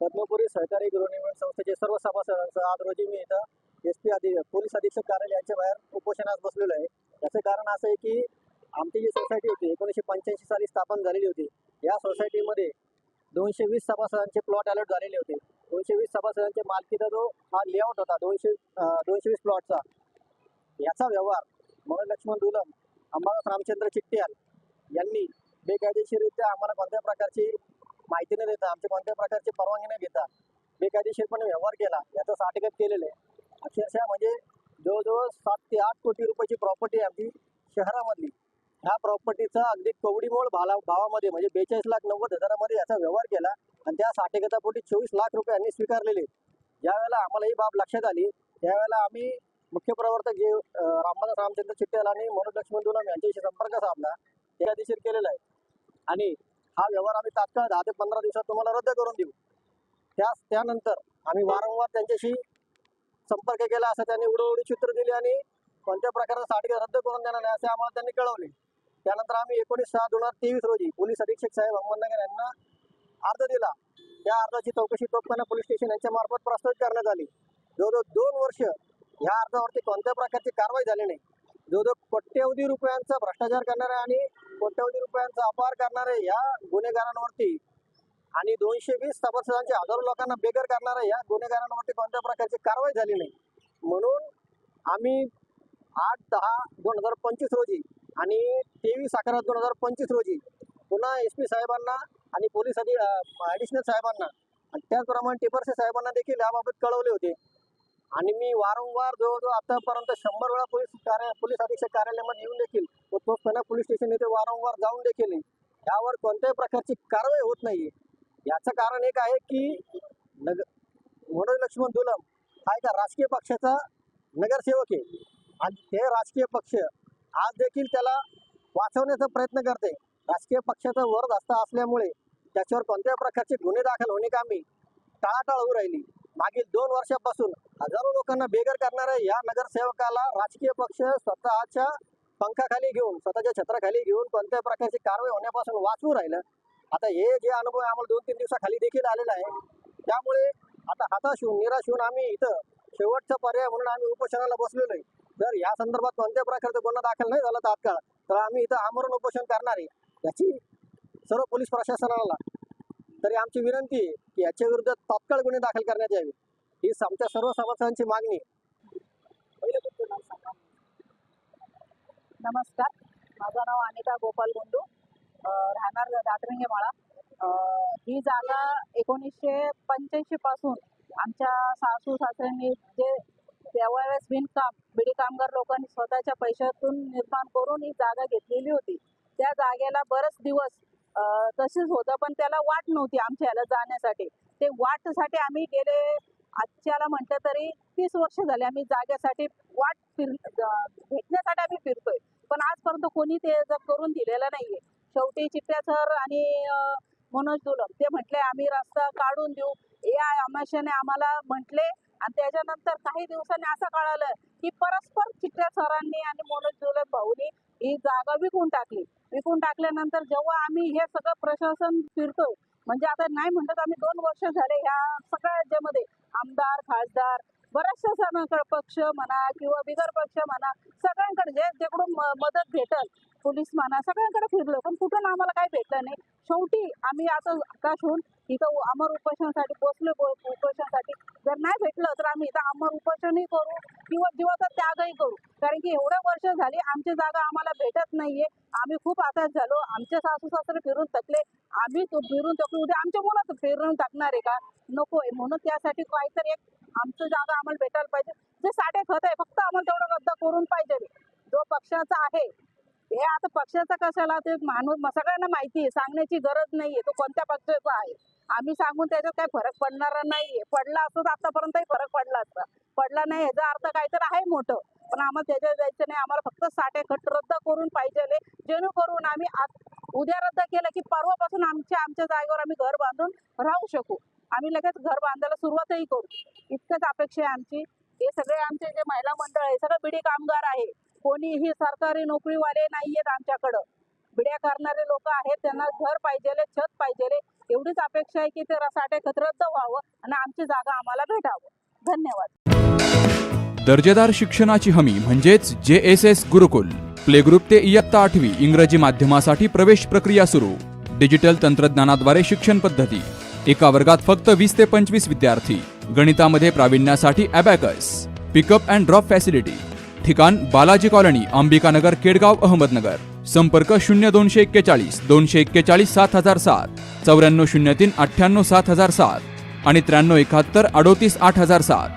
पद्मपुरी सहकारी गृहनिर्माण संस्थेचे सर्व सभासदांचं आज रोजी मी इथं पोलीस अधीक्षक कार्यालयाच्या बाहेर उपोषणास बसलेलो आहे। याचं कारण असं आहे की आमची जी सोसायटी होती 1985 साली स्थापन झालेली होती। या सोसायटीमध्ये 220 सभासदांचे प्लॉट अलॉट झालेले होते। 220 सभासदांचे मालकीचा जो हा लेआउट होता 220 प्लॉटचा, याचा व्यवहार मनोज लक्ष्मण दुलम, अंबादास रामचंद्र चिट्ट्याल यांनी बेकायदेशीररित्या आम्हाला कोणत्या प्रकारची माहिती न देता, आमच्या कोणत्या प्रकारची परवानगी न घेता बेकायदेशीरपणे व्यवहार केला, याचं साठेगत केलेलं आहे। अक्षरशः म्हणजे जवळजवळ 7 ते 8 कोटी रुपयाची प्रॉपर्टी आमची शहरामधली, ह्या प्रॉपर्टीचा अगदी कवडीमोल भावामध्ये म्हणजे 42,90,000 याचा व्यवहार केला आणि त्या साठेगतापोटी 24 लाख रुपये यांनी स्वीकारलेले। ज्यावेळेला आम्हाला ही बाब लक्षात आली त्यावेळेला आम्ही मुख्य प्रवर्तक जे अंबादास रामचंद्र चिट्ट्याल आणि मनोज लक्ष्मण दुलम यांच्याशी संपर्क साधला, ते कायदेशीर केलेला आहे आणि हा व्यवहार आम्ही तात्काळ 10 ते 15 दिवसात तुम्हाला रद्द करून देऊ। त्यानंतर आम्ही वारंवार त्यांच्याशी संपर्क केला, असं त्यांनी उडवडी चित्र दिली आणि कोणत्या प्रकारचा साठेगत रद्द करून देणार नाही असे आम्हाला त्यांनी कळवले। त्यानंतर आम्ही 19/6/2023 रोजी पोलीस अधीक्षक साहेब अहमदनगर यांना अर्ज दिला। त्या अर्जाची चौकशी तोफखाना पोलीस स्टेशन यांच्या मार्फत प्रस्तुत करण्यात आली। जवळजवळ 2 वर्ष ह्या अर्जावरती कोणत्या प्रकारची कारवाई झाली नाही। जवळजवळ कोट्यवधी रुपयांचा भ्रष्टाचार करणारे आणि कोट्यवधी रुपयांचा अपहार करणारे या गुन्हेगारांवरती आणि 220 सभासदांचे हजारो लोकांना बेघर करणाऱ्या या गुन्हेगारांवरती कोणत्या प्रकारची कारवाई झाली नाही। म्हणून आम्ही 8/10/2025 रोजी आणि 23/11/2025 रोजी पुन्हा SP साहेबांना आणि पोलीस ॲडिशनल साहेबांना आणि त्याचप्रमाणे टिपरसे साहेबांना देखील याबाबत कळवले होते आणि मी वारंवार जवळजवळ आतापर्यंत 100 वेळा पोलीस अधीक्षक कार्यालयामध्ये येऊन देखील व तोफखाना पोलीस स्टेशन येथे वारंवार जाऊन देखील यावर कोणत्याही प्रकारची कारवाई होत नाहीये। याचं कारण एक आहे की मनोज लक्ष्मण दुलम हा एका राजकीय पक्षाचा नगरसेवक आहे आणि ते राजकीय पक्ष आज देखील त्याला वाचवण्याचा प्रयत्न करते। राजकीय पक्षाचा वरदहस्ता असल्यामुळे त्याच्यावर कोणत्याही प्रकारचे गुन्हे दाखल होणे कामी टाळाटाळ होऊ राहिली। मागील 2 वर्षापासून हजारो लोकांना बेघर करणाऱ्या या नगरसेवकाला राजकीय पक्ष स्वतःच्या पंखाखाली घेऊन, स्वतःच्या छत्राखाली घेऊन कोणत्या प्रकारची कारवाई होण्यापासून वाचवू राहिलं। आता हे जे अनुभव आम्हाला 2-3 दिवसाखाली देखील आलेला आहे, त्यामुळे आता हताश होऊन निराश होऊन आम्ही इथं शेवटचा पर्याय म्हणून आम्ही उपोषणाला बसलेलो आहे। जर या संदर्भात कोणत्या प्रकारचा गुन्हा दाखल नाही झाला तात्काळ तर आम्ही इथं आमरण उपोषण करणार आहे। याची सर्व पोलीस प्रशासनाला तरी आमची विनंती आहे की याच्या विरुद्ध तात्काळ गुन्हे दाखल करण्यात यावे, ही आमच्या सर्व सभासदांची मागणी आहे। नमस्कार, माझं नाव अनिता गोपाल गुंडू, राहणार दातरंगे माळा। ही जागा 1985 पासून आमच्या सासू सासऱ्यांनी जे त्यावेळेस बिडी कामगार लोकांनी स्वतःच्या पैशातून निर्माण करून ही जागा घेतलेली होती। त्या जागेला बरेच दिवस तसेच होतं, पण त्याला वाट नव्हती आमच्या याला जाण्यासाठी। ते वाटसाठी आम्ही गेले आजच्याला म्हटलं तरी 30 वर्ष झाले आम्ही जागेसाठी वाट भेटण्यासाठी आम्ही फिरतोय, पण आजपर्यंत कोणी ते करून दिलेलं नाहीये। शेवटी चिट्ट्या सर आणि मनोज दुलम ते म्हटले आम्ही रस्ता काढून देऊ, या आमाशाने आम्हाला म्हटले आणि त्याच्यानंतर काही दिवसांनी असं कळालं की परस्पर चिट्ट्या सरांनी आणि मनोज दुलम भाऊनी ही जागा विकून टाकली। विकून टाकल्यानंतर जेव्हा आम्ही हे सगळं प्रशासन फिरतोय, म्हणजे आता नाही म्हणतात आम्ही 2 वर्ष झाले ह्या सगळ्या याच्यामध्ये आमदार खासदार बऱ्याचशा पक्ष म्हणा किंवा बिगर पक्ष म्हणा सगळ्यांकडे जेकडून मदत भेटल, पोलीस म्हणा सगळ्यांकडे फिरलो, पण कुठून आम्हाला काही भेटलं नाही। शेवटी आम्ही आता आकाश होऊन इथं अमर उपोषणासाठी बसलो। उपोषणासाठी जर नाही भेटलं तर आम्ही इथं अमर उपोषणही करू किंवा जीवाचा त्यागही करू, कारण की एवढे वर्ष झाली आमची जागा आम्हाला भेटत नाहीये। आम्ही खूप हताश झालो, आमचे सासू सासरे फिरून थकले, आम्ही तो फिरून थकलो, उद्या आमच्या मुलाचं फिरून टाकणार आहे का, नकोय। म्हणून त्यासाठी काहीतरी एक आमचं जागा आम्हाला भेटायला पाहिजे। जे साठे खत आहे फक्त आम्हाला तेवढं रद्द करून पाहिजे। जो पक्षाचा आहे हे आता पक्षाचा कशाला ते माणूस सगळ्यांना माहिती आहे, सांगण्याची गरज नाहीये तो कोणत्या पक्षाचा आहे। आम्ही सांगून त्याच्यात काही फरक पडणार नाहीये, पडला असतो तर आतापर्यंतही फरक पडला असता, पडला नाही याचा अर्थ काहीतरी आहे मोठं, पण आम्हाला त्याच्यात जायचं नाही। आम्हाला फक्त साठे खत रद्द करून पाहिजे, जेणेकरून आम्ही उद्या रद्द केलं की परवापासून आमच्या जागेवर आम्ही घर बांधून राहू शकू, आम्ही लगेच घर बांधायला सुरुवातही करू, इतकंच अपेक्षा आहे आमची। हे सगळे आमचे जे महिला मंडळ आहे सगळं बिडी कामगार आहे, कोणीही सरकारी नोकरीवाले नाहीयेत आमच्याकडं। बिड्या करणारे लोक आहेत, त्यांना घर पाहिजे, छत पाहिजे, एवढीच अपेक्षा आहे की ते रसाटे खत रद्द व्हावं आणि आमची जागा आम्हाला भेटावं. धन्यवाद. दर्जेदार शिक्षणाची हमी म्हणजेच JSS गुरुकुल. प्ले ग्रुप ते इयत्ता 8वी इंग्रजी माध्यमासाठी प्रवेश प्रक्रिया सुरू. डिजिटल तंत्रज्ञानाद्वारे शिक्षण पद्धती. एका वर्गात फक्त 20 ते 25 विद्यार्थी. गणितामध्ये प्रावीण्यासाठी abacus. Pickup and drop facility. ठिकाण बालाजी कॉलनी, अंबिकानगर, केडगाव, अहमदनगर. संपर्क 0241 241 7007, 9403 98 7007 आणि 9371 38 8007.